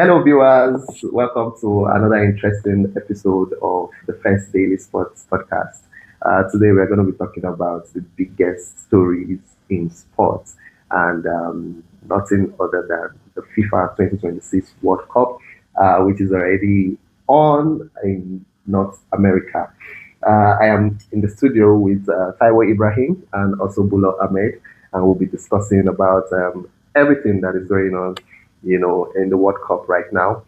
Hello, viewers. Welcome to another interesting episode of the First Daily Sports Podcast. Today, we're going to be talking about the biggest stories in sports and nothing other than the FIFA 2026 World Cup, which is already on in North America. I am in the studio with Taiwo Ibrahim and also Bulo Ahmed, and we'll be discussing about everything that is going on in the World Cup right now.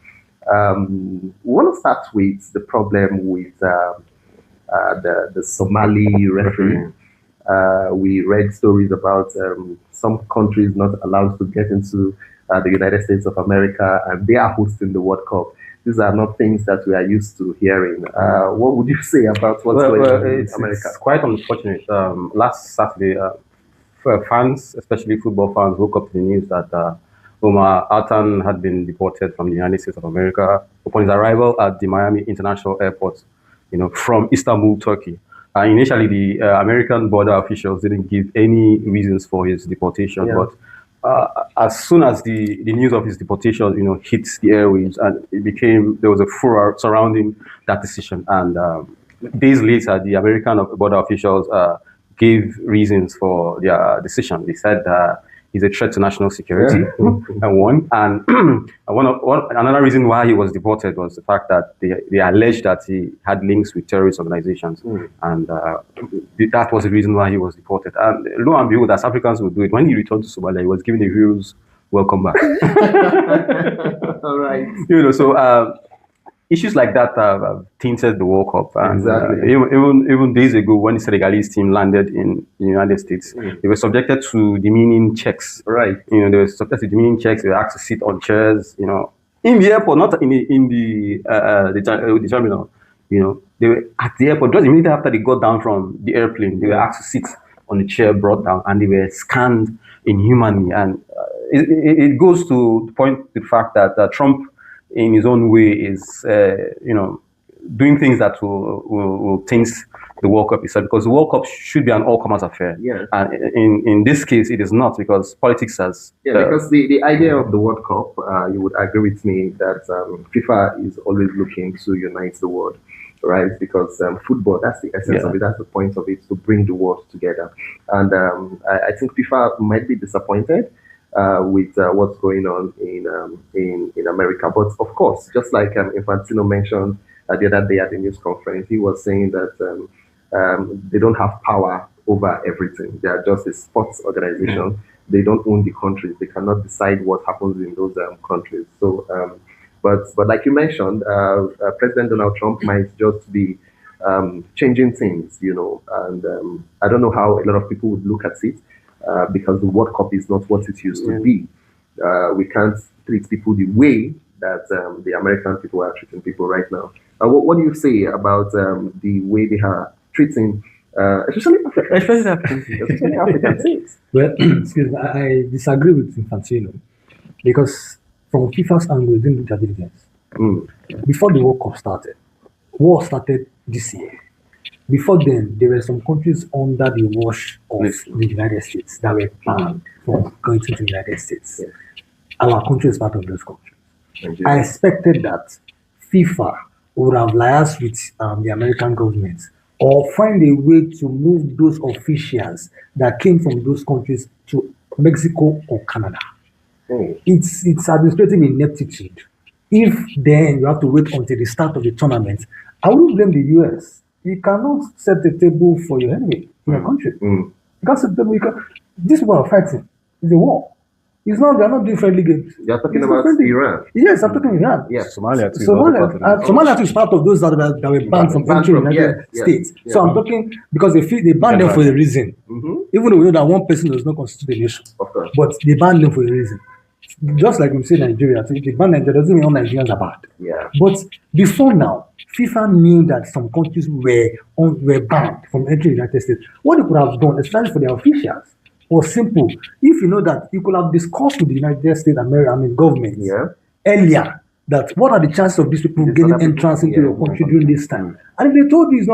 We want to start with the problem with the Somali referee. We read stories about some countries not allowed to get into the United States of America, and they are hosting the World Cup. These are not things that we are used to hearing. What would you say about what's going on in America? It's quite unfortunate. Last Saturday, for fans, especially football fans, woke up to the news that Omar Atan had been deported from the United States of America upon his arrival at the Miami International Airport, from Istanbul, Turkey. Initially, the American border officials didn't give any reasons for his deportation, but as soon as the news of his deportation, hit the airwaves, and there was a furor surrounding that decision. And days later, the American border officials gave reasons for their decision. They said he's a threat to national security, and one. And another reason why he was deported was the fact that they alleged that he had links with terrorist organizations, and that was the reason why he was deported. And lo and behold, as Africans would do it, when he returned to Somalia, he was given a hero's welcome back. All right. So issues like that have tainted the World Cup. And Exactly. Even days ago, when the Senegalese team landed in the United States, they were subjected to demeaning checks. Right. They were subjected to demeaning checks. They were asked to sit on chairs. In the airport, not in the terminal. They were at the airport just immediately after they got down from the airplane. They were asked to sit on the chair brought down, and they were scanned inhumanly. And it goes to point to the fact that Trump, in his own way, is doing things that will taint the World Cup itself, because the World Cup should be an all-comers affair. Yes. And in this case, it is not, because politics has... because the idea of the World Cup, you would agree with me that FIFA is always looking to unite the world, right? Because football, that's the essence of it, that's the point of it, to bring the world together. And I think FIFA might be disappointed with what's going on in America. But of course, just like Infantino mentioned the other day at the news conference, he was saying that they don't have power over everything. They are just a sports organization. They don't own the countries. They cannot decide what happens in those countries. So, but like you mentioned, President Donald Trump might just be changing things, and I don't know how a lot of people would look at it. Because the World Cup is not what it used to be. We can't treat people the way that the American people are treating people right now. What do you say about the way they are treating, especially African states? Well, excuse me, I disagree with Infantino, because from FIFA's angle, they didn't do their diligence. Before the World Cup started, war started this year. Before then, there were some countries under the watch of the United States that were banned from going to the United States. Our country is part of those countries. I expected that FIFA would have liaised with the American government, or find a way to move those officials that came from those countries to Mexico or Canada. It's administrative ineptitude. If then you have to wait until the start of the tournament, I wouldn't blame the US. You cannot set the table for your enemy in your country. You can't set the table. This is what we're fighting. It's a war. It's not. They're not doing friendly games. You're talking about Iran. Yes, I'm talking Iran. Yeah. Somalia too. Somalia is part of those that were banned from entering the United States. So I'm talking because they banned them for a reason. Even though we know that one person does not constitute a nation, Of course. but they banned them for a reason. Just like we say Nigeria, so if they ban Nigeria, doesn't mean all Nigerians are bad. Yeah. But before now, FIFA knew that some countries were banned from entering the United States. What they could have done, especially for their officials, was simple. If you know that you could have discussed with the United States government earlier that what are the chances of these people getting entrance into your country during this time? And if they told you it's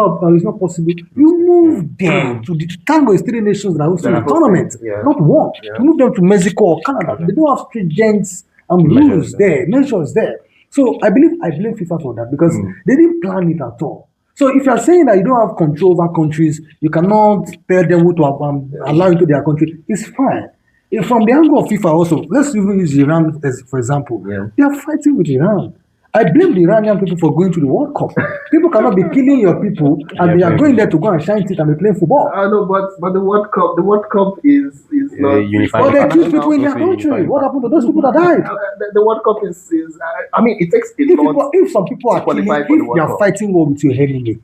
not possible, you move them to the Tango is 3 nations that are hosting a tournament, not one. You move them to Mexico or Canada. They don't have stringent and rules there, measures there. So I blame FIFA for that because they didn't plan it at all. So if you are saying that you don't have control over countries, you cannot tell them who to allow into their country, it's fine. If from the angle of FIFA also, let's even use Iran as for example. They are fighting with Iran. I blame the Iranian people for going to the World Cup. People cannot be killing your people, and they are going there to go and shine it and be playing football. No, but the World Cup is not unified. But they kill people in their country. What happened to those people that died? The World Cup is I mean, it takes a lot. If some people are killing, if you are fighting war with your enemy,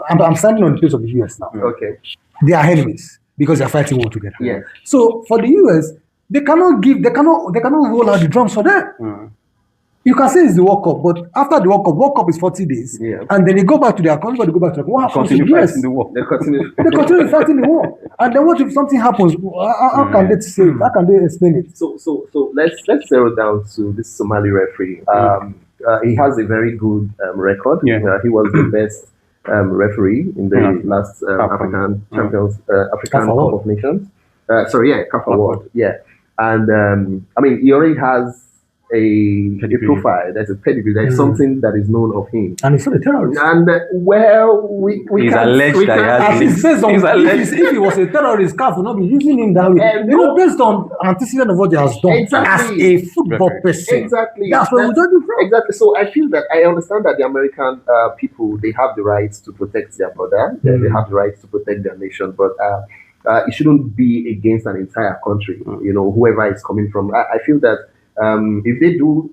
I'm standing on the place of the US now. Okay, they are enemies because they are fighting war together. Yeah. So for the US, they cannot roll out the drums for that. You can say it's the World Cup, but after the World Cup is 40 days, and then they go back to their country, they go back to what happens to the US? They continue fighting the war. And then what if something happens? How can they say it? How can they explain it? So let's zero down to this Somali referee. He has a very good record. He was the best referee in the last African Champions African Cup of Nations. CAF Award. Yeah, and I mean he already has a profile. There's a pedigree. There's something that is known of him. And he's not a terrorist. And he's alleged that he has. If he was a terrorist, CAF would not be using him that way. Based on antecedent of what he has done as a football person. Exactly. That's where we judge him from. Exactly. So I feel that I understand that the American people, they have the rights to protect their border. They have the rights to protect their nation, but it shouldn't be against an entire country. You know, whoever is coming from. I feel that. If they do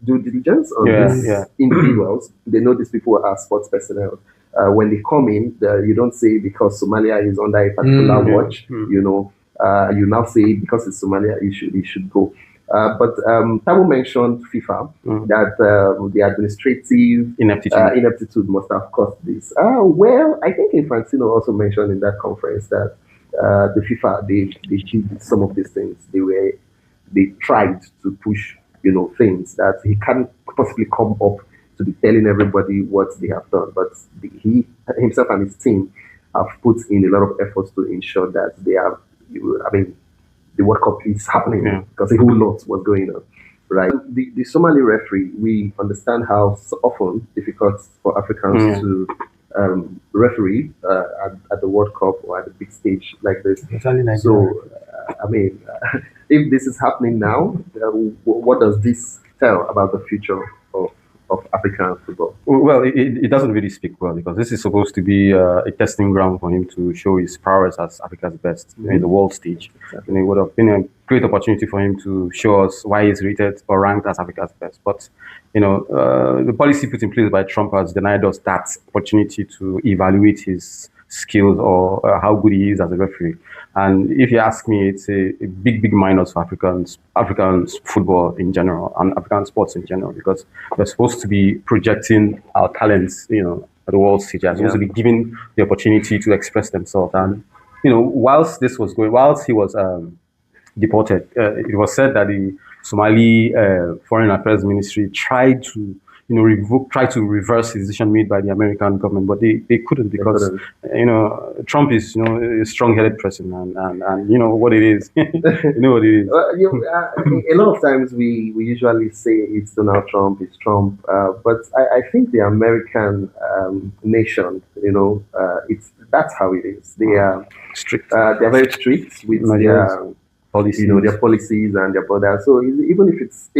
due diligence on these individuals, they know these people are sports personnel. When they come in, you don't say because Somalia is under a particular watch. You know, you now say because it's Somalia, it should go. But Tabo mentioned FIFA that the administrative ineptitude must have caused this. Well, I think Infantino also mentioned in that conference that the FIFA they did some of these things. They tried to push, things that he can't possibly come up to be telling everybody what they have done. But he himself and his team have put in a lot of efforts to ensure that they have, the World Cup is happening because a whole lot was going on. Right. The Somali referee, we understand how often difficult for Africans to referee at the World Cup or at the big stage like this. So, if this is happening now, what does this tell about the future of African football? Well, it doesn't really speak well because this is supposed to be a testing ground for him to show his prowess as Africa's best in the world stage. Exactly. It would have been a great opportunity for him to show us why he's rated or ranked as Africa's best. But, the policy put in place by Trump has denied us that opportunity to evaluate his skills or how good he is as a referee. And if you ask me, it's a big minus for African football in general and African sports in general, because we're supposed to be projecting our talents, at the world stage. We're supposed to be given the opportunity to express themselves. And, whilst he was deported, it was said that the Somali Foreign Affairs Ministry tried to try to reverse the decision made by the American government, but they couldn't because Trump is a strong-headed person and you know what it is. You know what it is. A lot of times we usually say it's Donald Trump, it's Trump, but I think the American nation, that's how it is. They are strict. They're very strict with their policies, their policies and their borders. So even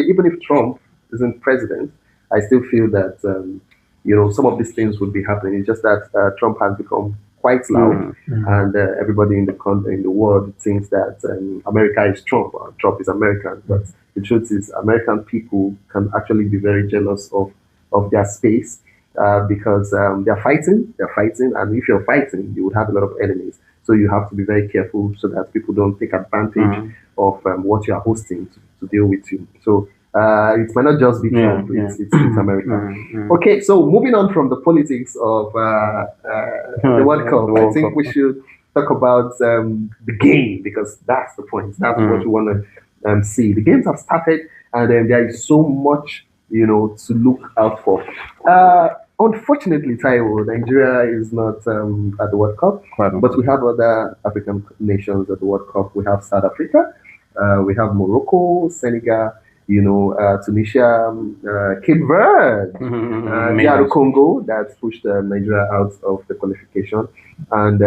if Trump isn't president, I still feel that some of these things would be happening. It's just that Trump has become quite loud, and everybody in the world thinks that America is Trump, or Trump is American. But the truth is, American people can actually be very jealous of their space because they're fighting, and if you're fighting, you would have a lot of enemies. So you have to be very careful so that people don't take advantage of what you are hosting to deal with you. So. It might not just be Trump, it's America. Okay, so moving on from the politics of the World Cup, I think we should talk about the game, because that's the point. That's what we want to see. The games have started, and there is so much, to look out for. Unfortunately, Taiwo, Nigeria is not at the World Cup, but we have other African nations at the World Cup. We have South Africa, we have Morocco, Senegal, Tunisia, Cape Verde, DR Congo that pushed Nigeria out of the qualification, and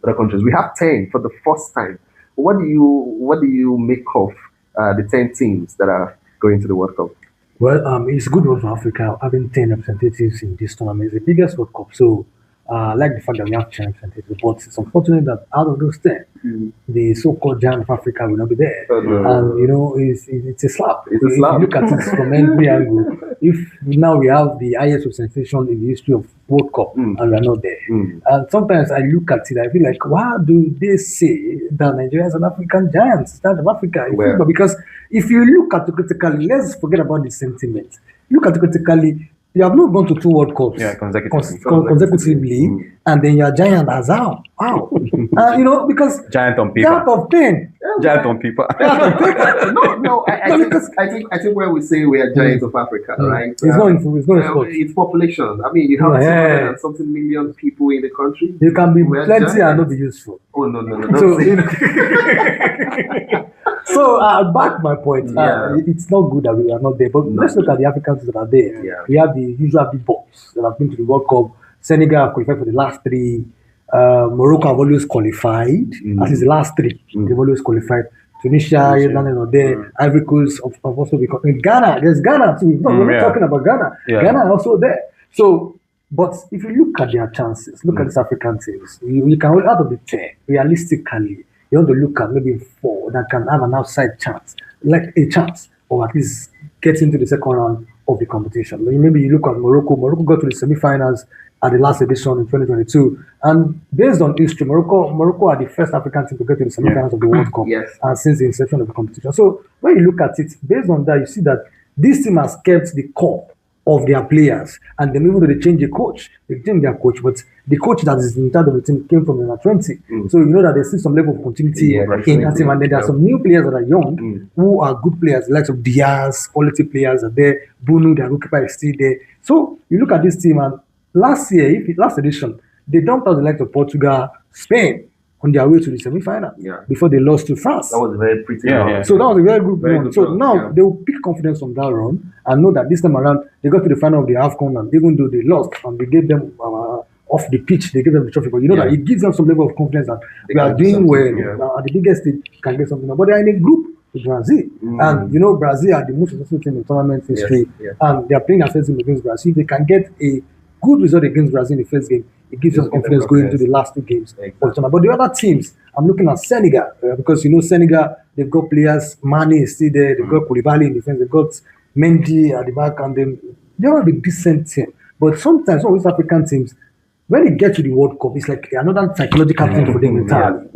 other countries. We have 10 for the first time. What do you make of the 10 teams that are going to the World Cup? Well, it's good one for Africa having 10 representatives in this tournament. It's the biggest World Cup. So, I like the fact that we have 10 representatives, but it's unfortunate that out of those 10, the so-called giant of Africa will not be there. And, it's a slap. It's a If slap. you look at it from every angle, if now we have the highest representation in the history of World Cup and we are not there. And sometimes I look at it, I feel like, why do they say that Nigeria is an African giant, start of Africa in football? Because if you look at it critically, let's forget about the sentiment. Look at it critically, you have not gone to 2 World Cups consecutively, and then you're giant as how? Wow. Because Giant on paper. out of 10, Giant on paper. No. I think when we say we are giants of Africa, right? it's not in sport. It's population. I mean, you have 200 and something million people in the country. You can be We are plenty and giants. not be useful. Oh no. So, so I'll back my point. It's not good that we are not there, but let's look at the Africans that are there. Yeah. We have the usual big boys that have been to the World Cup. Senegal have qualified for the last 3. Morocco have always qualified. That is the last 3. They've always qualified. Tunisia, Ireland are there. Ivory Coast have also become. In Ghana, there's Ghana too. We're not talking about Ghana. Yeah. Ghana are also there. So, but if you look at their chances, look at these African teams, you can out of the 10, realistically, you want to look at maybe 4 that can have an outside chance, like a chance, or at least get into the second round of the competition. Maybe you look at Morocco. Morocco got to the semi-finals at the last edition in 2022, and based on history, Morocco are the first African team to get to the semi-finals of the World Cup since the inception of the competition. So when you look at it, based on that, you see that this team has kept the core of their players, and then even though they change the coach, they change their coach, but the coach that is in charge of the team came from the under 20. So you know that there's still some level of continuity in that team, and then there are some new players that are young who are good players, the likes of Diaz, quality players are there. Bunu, their goalkeeper, is still there. So you look at this team, and last edition, they dumped out the likes of Portugal, Spain on their way to the semi-final before they lost to France. That was a very pretty run. So that was a very good run. So now they will pick confidence from that run and know that this time around they got to the final of the AFCON, and even though they lost and they gave them off the pitch, they gave them the trophy. But you know that it gives them some level of confidence that we are doing well. Now, at the biggest stage, can get something. But they are in a group with Brazil, and Brazil are the most successful team in tournament history, and they are playing a first game against Brazil. If they can get a good result against Brazil in the first game, it gives us confidence going into the last 2 games. But the other teams, I'm looking at Senegal, because Senegal, they've got players. Mane is still there. They've got Koulibaly in defense. They've got Mendy at the back, and then they are a decent team. But sometimes some of these African teams, when they get to the World Cup, it's like another psychological thing for them entirely.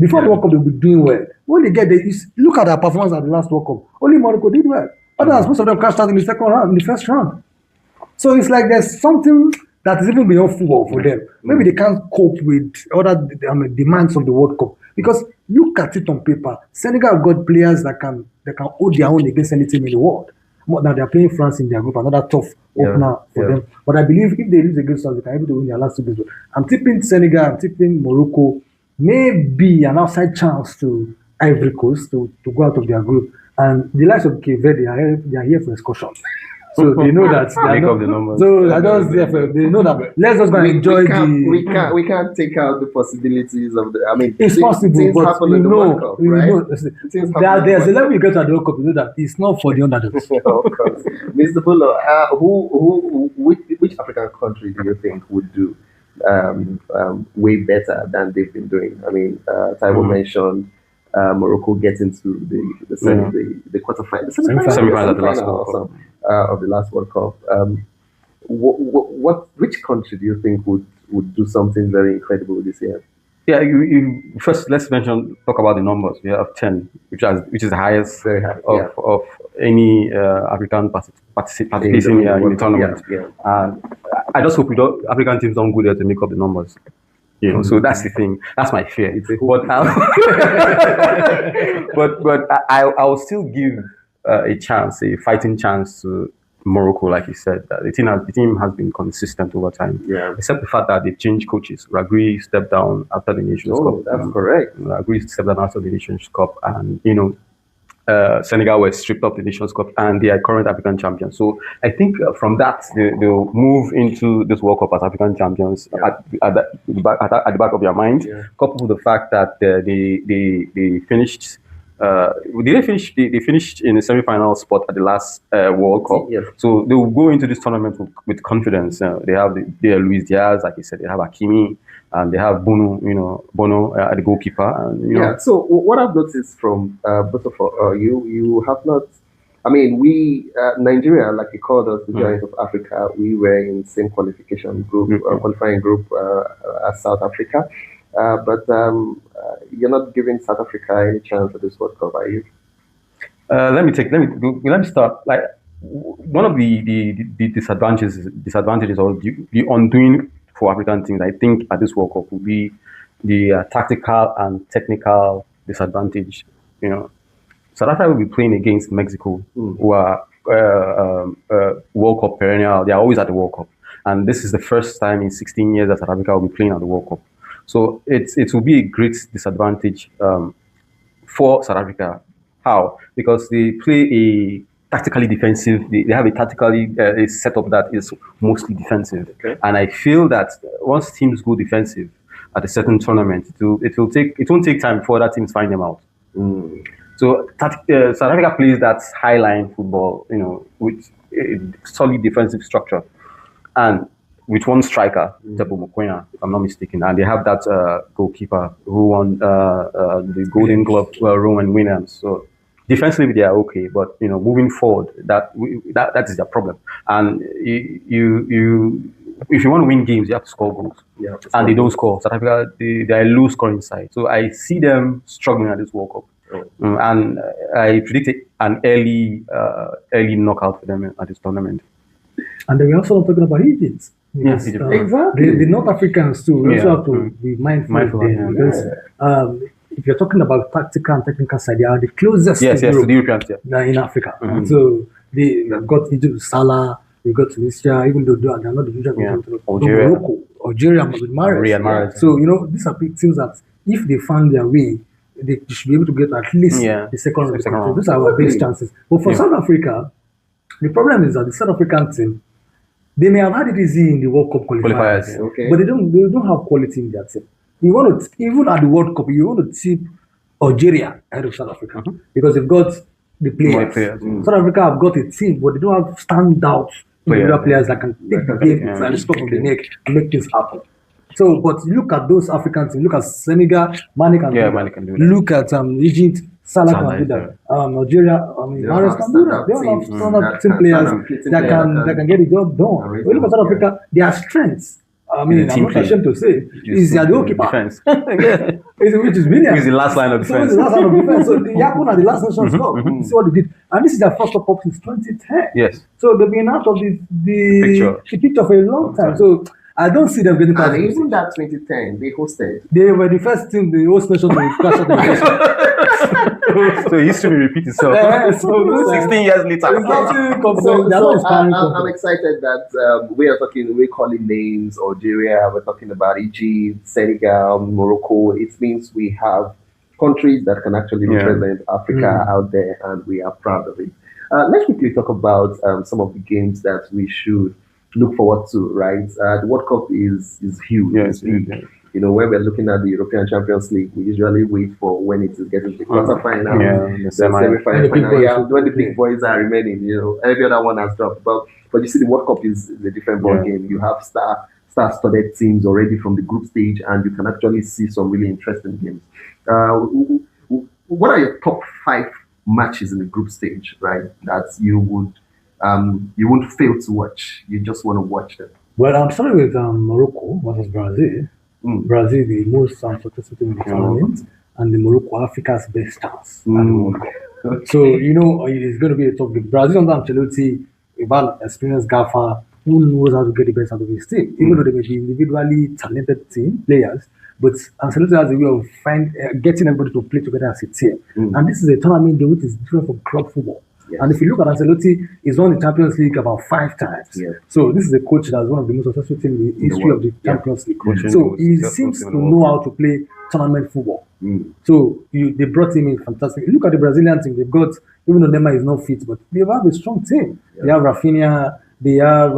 Before the World Cup, they'll be doing well. When they get there, look at their performance at the last World Cup. Only Morocco did well. Others, most of them crashed out in the second round, in the first round. So it's like there's something that is even beyond football for them. Maybe they can't cope with other demands of the World Cup. Because look at it on paper, Senegal have got players that can hold their own against any team in the world. Now they're playing France in their group, another tough opener for them. But I believe if they lose against us, they can be able to win their last 2 games. I'm tipping Senegal, I'm tipping Morocco, maybe an outside chance to Ivory Coast to go out of their group. And the likes of Cape Verde, they are here for excursion. So they know that make up the numbers. So I just they know that let's just go and enjoy we can't take out the possibilities of the. I mean, it's possible, but you know, there's a level you get at the World Cup. You know that it's not for the underdogs. Of course, Mr. Bulo, which African country do you think would do way better than they've been doing? I mean, Taiwo mentioned Morocco getting to the quarterfinals, semi-final of the last World Cup. Which country do you think would do something very incredible this year? Yeah, first let's talk about the numbers. We have 10, which is the highest of any African participating in the tournament. I just hope African teams don't go there to make up the numbers. So that's the thing. That's my fear. But I will still give a fighting chance to Morocco, like you said. The team has been consistent over time. Except the fact that they've changed coaches. Ragui stepped down after the Nations Cup. That's correct. Ragui stepped down after the Nations Cup, and Senegal were stripped of the Nations Cup and they are current African champions. So I think from that they'll move into this World Cup as African champions at the back of their mind, coupled with the fact that they finished. They finished in the semi-final spot at the last World Cup. So they will go into this tournament with confidence. They have Luis Diaz, like you said. They have Hakimi, and they have Bono at the goalkeeper. And, So what I've noticed from both of you have not. I mean, we Nigeria, like you called us, the Giants of Africa. We were in the same qualification group, qualifying group as South Africa. But you're not giving South Africa any chance at this World Cup, are you? Let me start. Like one of the disadvantages or the undoing for African teams, I think, at this World Cup will be the tactical and technical disadvantage. South Africa will be playing against Mexico, who are World Cup perennial. They are always at the World Cup, and this is the first time in 16 years that South Africa will be playing at the World Cup. So it will be a great disadvantage for South Africa. How? Because they play a tactically defensive. They have a tactically a setup that is mostly defensive. And I feel that once teams go defensive at a certain tournament, it won't take time before other teams find them out. So South Africa plays that high line football, with a solid defensive structure, and with one striker, Tebo Mokoena, if I'm not mistaken, and they have that goalkeeper who won the Golden Glove, Rowan Williams. So defensively they are okay, but moving forward, that is their problem. And you if you want to win games, you have to score goals, and they don't score. South Africa, they are a low scoring side, so I see them struggling at this World Cup, and I predict an early knockout for them at this tournament. And then we're also not talking about Egypt. Yes, exactly. The North Africans too. We also have to be mindful of them, because if you're talking about tactical and technical side, they are the closest to the Europeans in Africa. So they've got Egypt, Salah, you've got Tunisia, even though they are not the usual Morocco, Algeria, with Mahrez. So these are big teams that if they find their way, they should be able to get at least the second round. So those are our best chances. But for South Africa, the problem is that the South African team, they may have had it easy in the World Cup qualifiers, but they don't have quality in their team. You want to, even at the World Cup, you want to tip Algeria ahead of South Africa because they've got the players. South Africa have got a team, but they don't have standout players that can take the game and the scruff of the neck and make things happen. So, but look at those African teams. Look at Senegal, Mane can do that. Look at Egypt, Salah can do that. Algeria, Mahrez can do that. They all have standard team players that can get the job done. When you look at South Africa, their strengths. I'm not ashamed to say, is their goalkeeper. Which is brilliant. He's the last line of defense. So the Yakun are the last Nations Cup. See what they did. And this is their first Cup since 2010. Yes. So they've been out of the picture for a long time. So I don't see them getting past. And even that 2010, they hosted. They were the first team, the host nation, to crash out the So history repeats itself. 16 years later. I'm excited that we're calling names, Algeria, we're talking about Egypt, Senegal, Morocco. It means we have countries that can actually represent Africa out there, and we are proud of it. Let's quickly talk about some of the games that we should look forward to, right? The World Cup is huge. Yes, big. When we're looking at the European Champions League, we usually wait for when it is getting to the quarterfinal, the semi-final. When the big boys are remaining, every other one has dropped. But you see, the World Cup is a different ball game. You have star-studded teams already from the group stage, and you can actually see some really interesting games. What are your top 5 matches in the group stage, right? That you won't fail to watch. You just want to watch them. Well, I'm starting with Morocco versus Brazil. Brazil, the most successful team in the tournament, and the Morocco, Africa's best chance at the World Cup. So it's going to be a tough game. Brazil under Ancelotti, about experienced gaffer who knows how to get the best out of his team. Even though they may be individually talented players, but Ancelotti has a way of getting everybody to play together as a team. And this is a tournament which is different from club football. Yes. And if you look at Ancelotti, he's won the Champions League about 5 times. Yes. So this is a coach that's one of the most successful teams in the history of the Champions League. So he seems to know how to play tournament football. So they brought him in fantastic. Look at the Brazilian team. They've got, even though Neymar is not fit, but they have a strong team. They have Rafinha. They have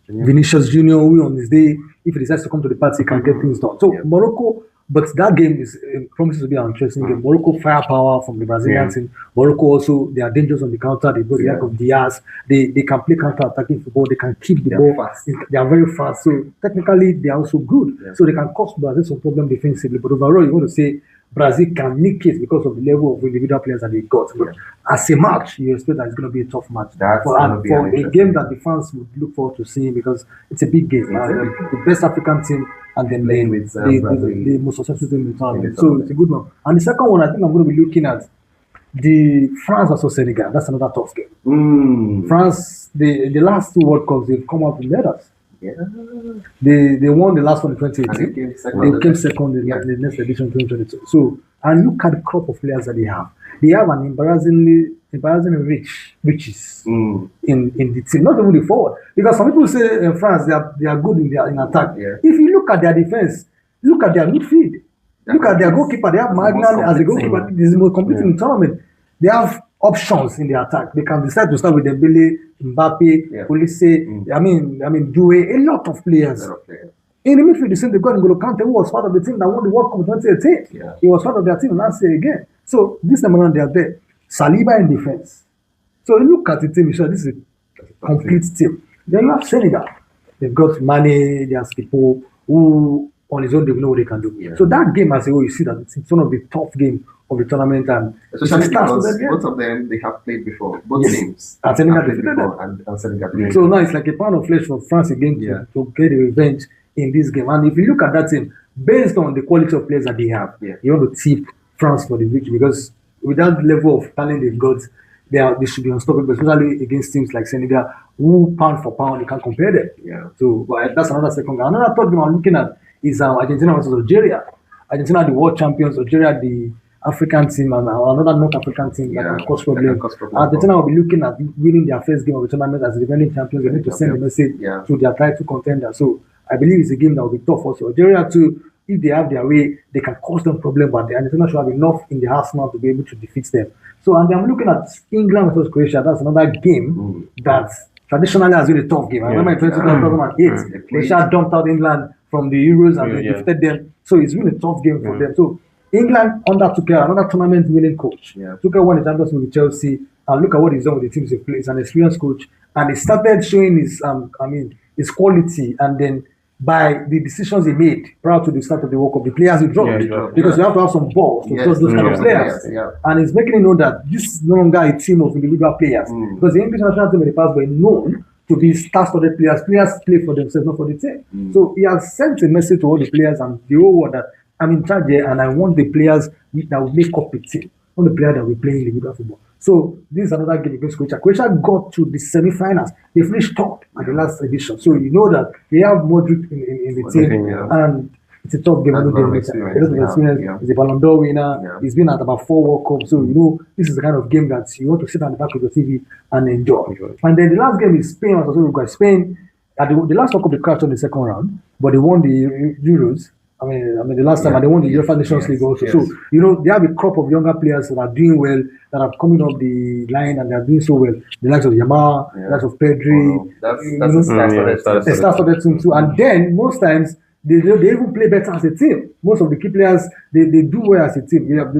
Vinicius Junior, who on this day, if he decides to come to the party, can get things done. So Morocco, but that game is promises to be an interesting game. Morocco firepower from the Brazilian team. Morocco also, they are dangerous on the counter. They go the lack of Diaz. They can play counter attacking football. They can keep the ball. Fast. They are very fast. So technically, they are also good. So they can cause Brazil some problem defensively. But overall, you want to say Brazil can nick it because of the level of individual players that they got. But as a match, you expect that it's going to be a tough match. For a game that the fans would look forward to seeing, because it's a big game. The best African team and then the most successful team in the tournament. So it's a good one. And the second one, I think I'm going to be looking at the France versus Senegal. That's another tough game. France, the last two World Cups, they've come out with medals. They won the last one in 2018. They came second in the next edition 2022. So, and look at the crop of players that they have. They have an embarrassingly riches in the team, not even the forward. Because some people say in France they are good in attack. If you look at their defense, look at their midfield, look at their goalkeeper. They have Magnan as a goalkeeper. This is the most complete in the tournament. They have options in the attack. They can decide to start with Dembele, Mbappe, Olise, Due, a lot of players. In the midfield, the same they've got N'Golo Kante, who was part of the team that won the World Cup in 2018. He was part of their team last year again. So this time around, they are there. Saliba in defense. So look at the team, this is a complete team. Then you have Senegal. They've got Mane, there's people who on his own they know what they can do. So that game as a whole, you see that it's one of the tough games of the tournament, and especially because both of them they have played before, both teams. And Senegal defeated them. And Senegal. So now it's like a pound of flesh for France again to get a revenge in this game. And if you look at that team, based on the quality of players that they have, you want to tip France for the victory, because with that level of talent they've got, they should be unstoppable, especially against teams like Senegal, who pound for pound you can't compare them. So that's another second game. Another third game I'm looking at is Argentina versus Algeria. Argentina, the world champions, Algeria, the African team, and another North African team that can cause problems. Argentina will be looking at winning their first game of the tournament as the defending champions. They need to send a message to their title contender. So I believe it's a game that will be tough also. Algeria too, if they have their way, they can cause them problems, but the Argentina should have enough in the arsenal to be able to defeat them. So, and I'm looking at England versus Croatia. That's another game that traditionally has been a tough game. I remember in 2008, Croatia dumped out England from the Euros and they defeated them. So it's been a tough game for them. So England under Tuchel, another tournament winning coach. Tuchel won the Champions League with Chelsea, and look at what he's done with the teams he plays. He's an experienced coach, and he started showing his quality, and then by the decisions he made prior to the start of the World Cup, the players he dropped, because you have to have some balls to trust those kind of players. And he's making it known that this is no longer a team of individual players, because the English national team in the past were known to be star-studded players. Players play for themselves, not for the team. So he has sent a message to all the players and the whole world that I'm in charge here, and I want the players that will make up the team, not the players that will play individual football. So this is another game against Croatia. Croatia got to the semi-finals. They finished top at the last edition. So you know that they have Modric in the team, and it's a tough game. A lot of experience. He's a Ballon d'Or winner. He's been at about 4 World Cups. So you know this is the kind of game that you want to sit on the back of your TV and enjoy. And then the last game is Spain versus Uruguay. Spain, at the last World Cup they crashed on the second round, but they won the Euros. I mean, the last time and they won the UEFA Nations League also. So, you know, they have a crop of younger players that are doing well, that are coming up the line and they are doing so well. The likes of Yamal, the likes of Pedri. That's a star-studded team too. And then, most times, they even play better as a team. Most of the key players, they do well as a team. You have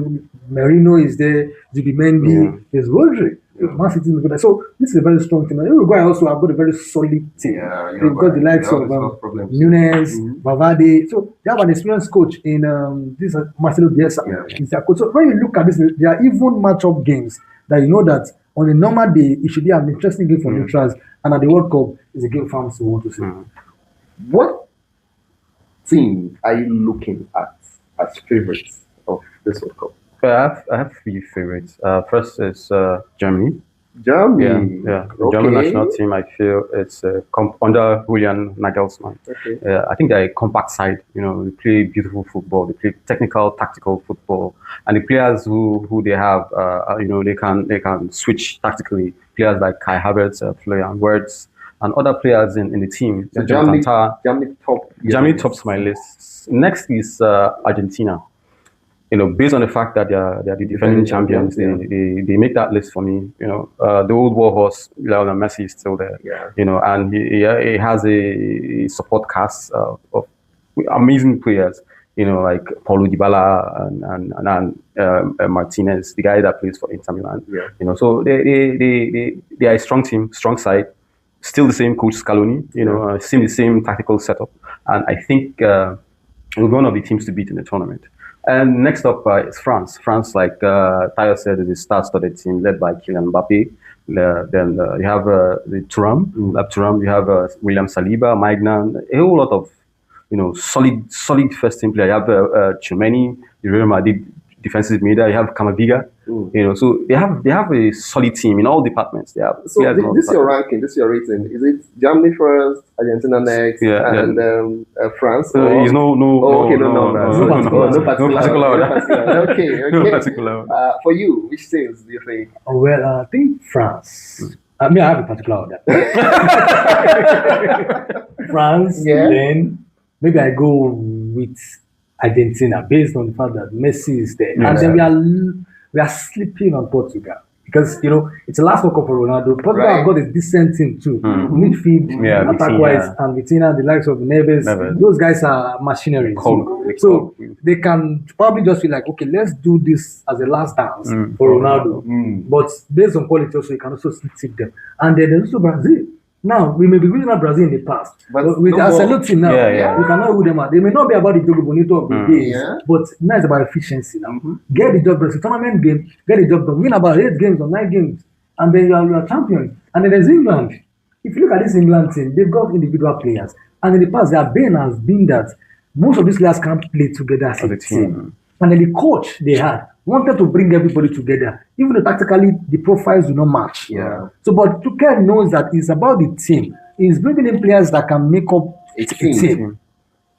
Marino is there, Zubimendi, there's Rodri. Man City is good. So this is a very strong team. Uruguay also have got a very solid team. They've got the likes of Nunes, Valverde. So they have an experienced coach in this Marcelo Bielsa. He's their coach. So when you look at this, there are even match-up games that you know that on a normal day it should be an interesting game for neutrals, and at the World Cup it's a game fans want to see. What team are you looking at as favorites of this World Cup? I have 3 favorites. First is Germany. Germany. The German national team, I feel it's under Julian Nagelsmann. I think they're a compact side. You know, they play beautiful football. They play technical, tactical football, and the players who they have, you know, they can switch tactically. Players like Kai Havertz, Florian Wirtz, and other players in the team. So Jonathan Germany, Tah. Germany tops my list. Next is Argentina. Based on the fact that they are the defending champions, they make that list for me. The old war horse, Lionel Messi, is still there. And he has a support cast of amazing players. Like Paulo Dybala and Martinez, the guy that plays for Inter Milan. So they are a strong team, strong side. Still the same coach Scaloni. Still the same tactical setup, and I think will be one of the teams to beat in the tournament. And next up is France. France, like Tayo said, is a star-studded team led by Kylian Mbappe. Then you have the Thuram. You have William Saliba, Maignan, a whole lot of solid first team player. You have Tchouameni, the Real Madrid defensive midfielder. You have Camavinga. So they have a solid team in all departments. They have. So this is your ranking. This is your rating. Is it Germany first, Argentina next, and France? It's no particular order. Okay. No particular order. For you, which teams do you think? Well, I think France. I have a particular order. France, then maybe I go with Argentina based on the fact that Messi is there, and then we are sleeping on Portugal because it's the last World Cup for Ronaldo. Portugal have got a decent team too, midfield, attack-wise, and Vitinha, the likes of Neves. Those guys are machinery. So they can probably just feel like, okay, let's do this as a last dance for Ronaldo. But based on quality, also you can also stick them. And then there's also Brazil. Now, we may be losing at Brazil in the past, but with our salute team now, we cannot rule them out. They may not be about the Jogo Bonito of the days, but now it's about efficiency now. Get the job done. It's a tournament game, get the job done. Win about 8 games or 9 games, and then you are champion. And then there's England. If you look at this England team, they've got individual players. And in the past, their bane has been that most of these players can't play together as a team. And then the coach they had wanted to bring everybody together, even though tactically the profiles do not match. So, but Tuchel knows that it's about the team. He's bringing in players that can make up a team.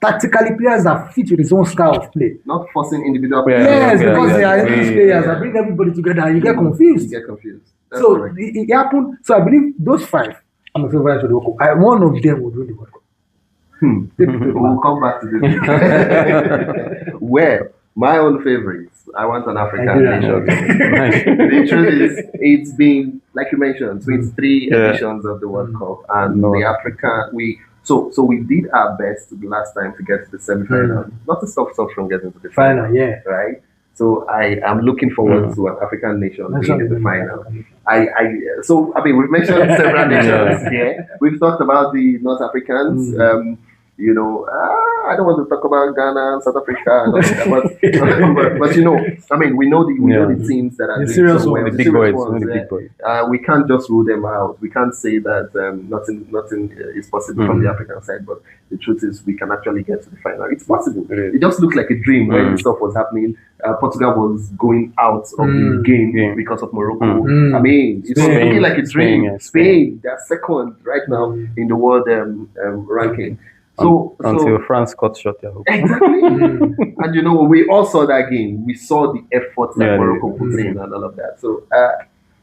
Tactically, players that fit with his own style of play. Not forcing individual players. Yes, because they are English players that bring everybody together and you get confused. That's so it happened. So I believe those 5, I'm a favorite to the World Cup. One of them would win the World Cup. We'll come back to this. Well, my own favorites. I want an African nation. The truth is, it's been, like you mentioned, so it's 3 editions of the World Cup, and the African So we did our best the last time to get to the semi-final, not to stop us from getting to the final. Right. So I am looking forward to an African nation being in the final. We've mentioned several nations. We've talked about the North Africans. I don't want to talk about Ghana, South Africa, and all that, but we know the teams that are the serious ones, the big boys. We can't just rule them out. We can't say that nothing is possible from the African side, but the truth is we can actually get to the final. It's possible. It just looks like a dream when stuff was happening. Portugal was going out of the game because of Morocco. It's looking like a dream. Spain, they're second right now in the world ranking. Until France cut short their hope. Exactly. And we all saw that game. We saw the effort that Morocco put in and all of that. So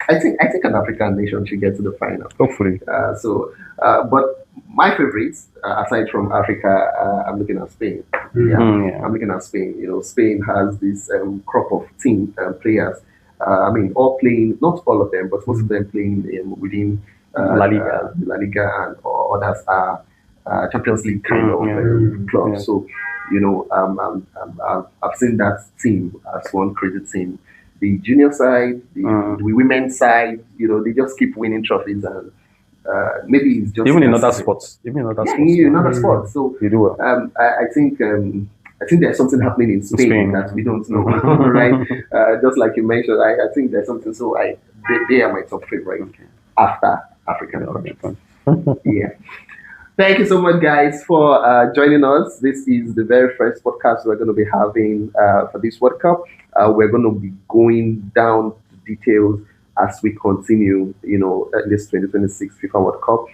I think an African nation should get to the final. Hopefully. But my favorites, aside from Africa, I'm looking at Spain. I'm looking at Spain. Spain has this crop of team players. All playing, not all of them, but most of them playing within La Liga. La Liga, and others are Champions League kind of club. So, I've seen that team as one crazy team. The junior side, the women's side, they just keep winning trophies, and maybe it's just even in other sports. So you do well. I think there's something happening in Spain that we don't know, right? Just like you mentioned, I think there's something. So they are my top favorite after African countries. Thank you so much, guys, for joining us. This is the very first podcast we're going to be having for this World Cup. We're going to be going down to details as we continue, in this 2026 FIFA World Cup.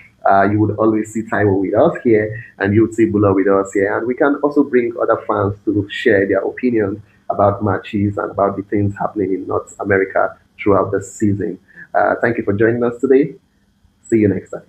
You would always see Taiwo with us here, and you would see Bula with us here. And we can also bring other fans to share their opinions about matches and about the things happening in North America throughout the season. Thank you for joining us today. See you next time.